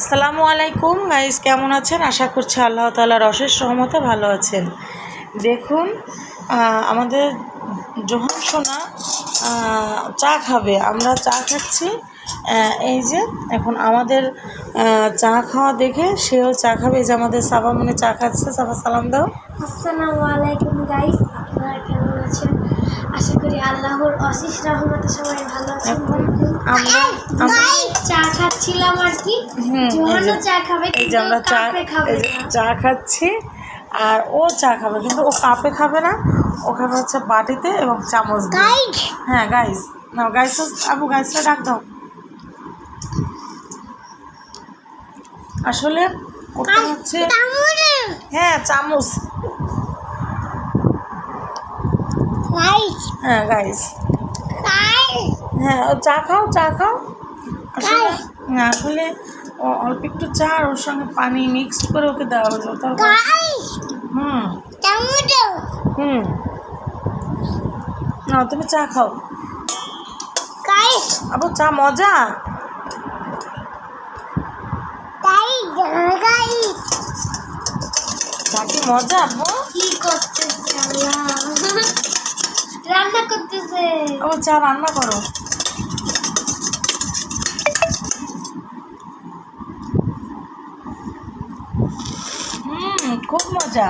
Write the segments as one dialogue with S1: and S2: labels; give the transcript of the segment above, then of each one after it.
S1: আসসালামু আলাইকুম গাইস, কেমন আছেন? আশা করছি আল্লাহ তাআলার অশেষ রহমতে ভালো আছেন। দেখুন, আমাদের জোহান সোনা চা খাবে। আমরা চা খাচ্ছি। এই যে এখন আমাদের চা খাওয়া দেখে সেও চা খাবে। এই যে আমাদের সাবা মনে চা খাচ্ছে। সাবা, সালাম দাও।
S2: আসসালামু আলাইকুম গাইস, আপনারা কেমন আছেন? আশা করি আল্লাহর অশেষ রহমতে সবাই ভালো আছেন।
S1: আমরা
S2: চা খাচ্ছিলাম আর কি। জোহানও চা খাবে,
S1: এই যে আমরা চা খাচ্ছি আর ও চা খাবে, কিন্তু ও কাপে খাবে না, ও খাবে হচ্ছে বাটিতে এবং চামচ দিয়ে। হ্যাঁ গাইস, না গাইস, আবু গাইসটা ডাক দাও। আসলে ওটা হচ্ছে হ্যাঁ চামচ। হ্যাঁ গাইস, হ্যাঁ ও চা খাও। আসলে অল্প একটু চা আর ওর সঙ্গে পানি মিক্সড করে ওকে দেওয়া হলো। তারপর না, তুমি চা খাও। আবু চা মজা। চা কি মজা? আবু
S2: কি করতেছে? রান্না করতেছে।
S1: ও চা রান্না করো। খুব মজা।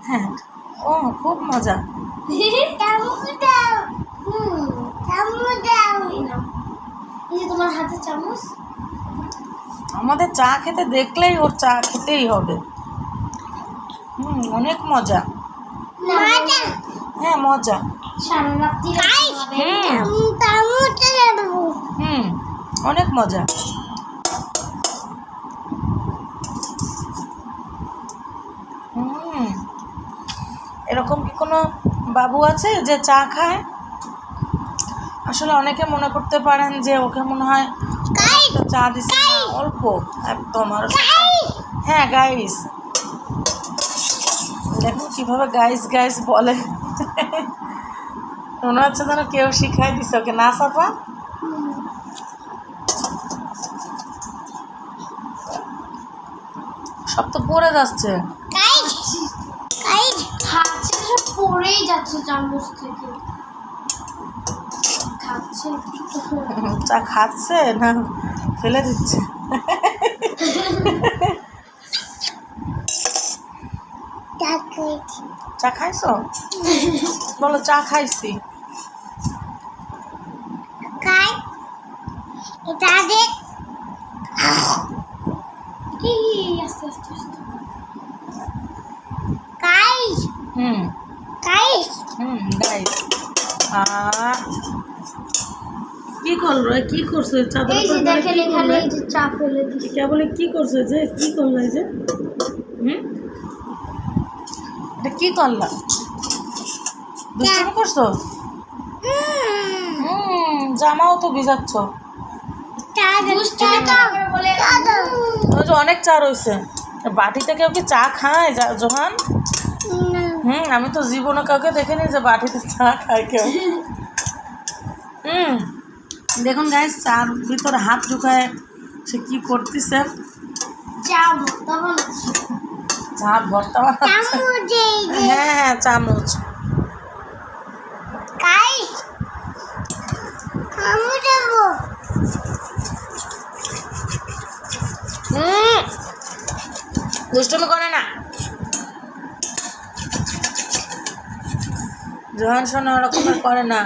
S1: হ্যাঁ, ও খুব মজা।
S2: তোমার হাতে চামচ।
S1: আমাদের চা খেতে দেখলেই ওর চা খেতেই হবে। অনেক মজা। হ্যাঁ মজা।
S2: সারা রাত্রি
S1: অনেক মজা। এরকম কি কোনো বাবু আছে যে চা খায়? আসলে অনেকে মনে করতে পারেন যে ওকে মনে হয় চা দিচ্ছে না, অল্প একদম। আর হ্যাঁ গাইস, দেখুন কিভাবে গাইস বলে। মনে হচ্ছে যেন কেউ শিখাই দিছে ওকে, না সাফা? সব তো পড়ে যাচ্ছে।
S2: পড়েই যাচ্ছে চামচ থেকে। খাচ্ছে,
S1: চা খাচ্ছে না ফেলে দিচ্ছে? চা খাইছো? বলো চা খাইছি। গাইস, কি করলো? কি করছো? চাদর
S2: চা ফেলে দিচ্ছে।
S1: কে বলে কি করছো? যে কি করলো? এই যে এটা কি করলা? দুষ্টামি করছো? জামাও তো ভিজাচ্ছ। ওই যে অনেক চা রয়েছে বাটিতে। কেউ কি চা খায় জোহান? আমি তো জীবনে কাউকে দেখিনি যে বাটিতে চা খায় কেউ। দেখুন গাইস, চার ভিতরে হাত ঢুকায় সে কি করতেছে। চা ভর্তা বানাচ্ছে। হ্যাঁ চামচ। দুষ্টুমি করে না জোহান সোনা, ওরকমের করে না।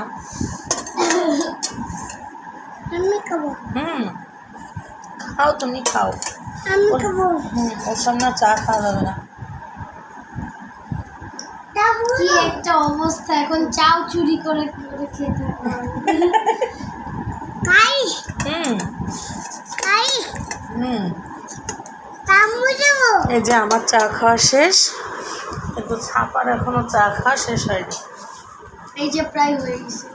S1: খাও, তুমি খাও। ওর সামনে চা খাওয়া যাবে না।
S2: কি একটা অবস্থা, এখন চাও চুরি করে খেতে
S1: এই যে আমার চা খাওয়া শেষ, কিন্তু ছাপার এখনো চা খাওয়া শেষ হয়নি।
S2: এই যে প্রায় হয়ে গেছে।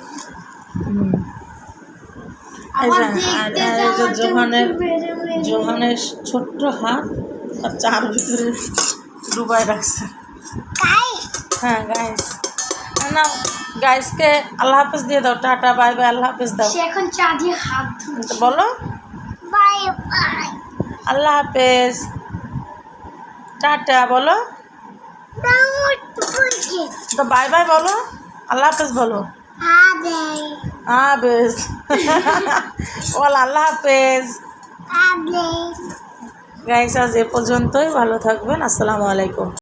S1: জোহানের ছোট্ট হাত আর চার ভিতরে ডুবাই রাখছে। হ্যাঁ গাইস, না গাইসকে আল্লাহ হাফেজ দিয়ে দাও। টাটা, বাই বাই, আল্লাহ হাফেজ দাও।
S2: সে এখন চা দিয়ে হাত
S1: বলো বাই। আল্লাহ হাফেজ, টাটা বলো, তো বাই বাই বলো, আল্লাহ হাফেজ বলো, হাফেজ বল আল্লাহ হাফেজ। গাইস আজ এ পর্যন্তই, ভালো থাকবেন, আসসালামু আলাইকুম।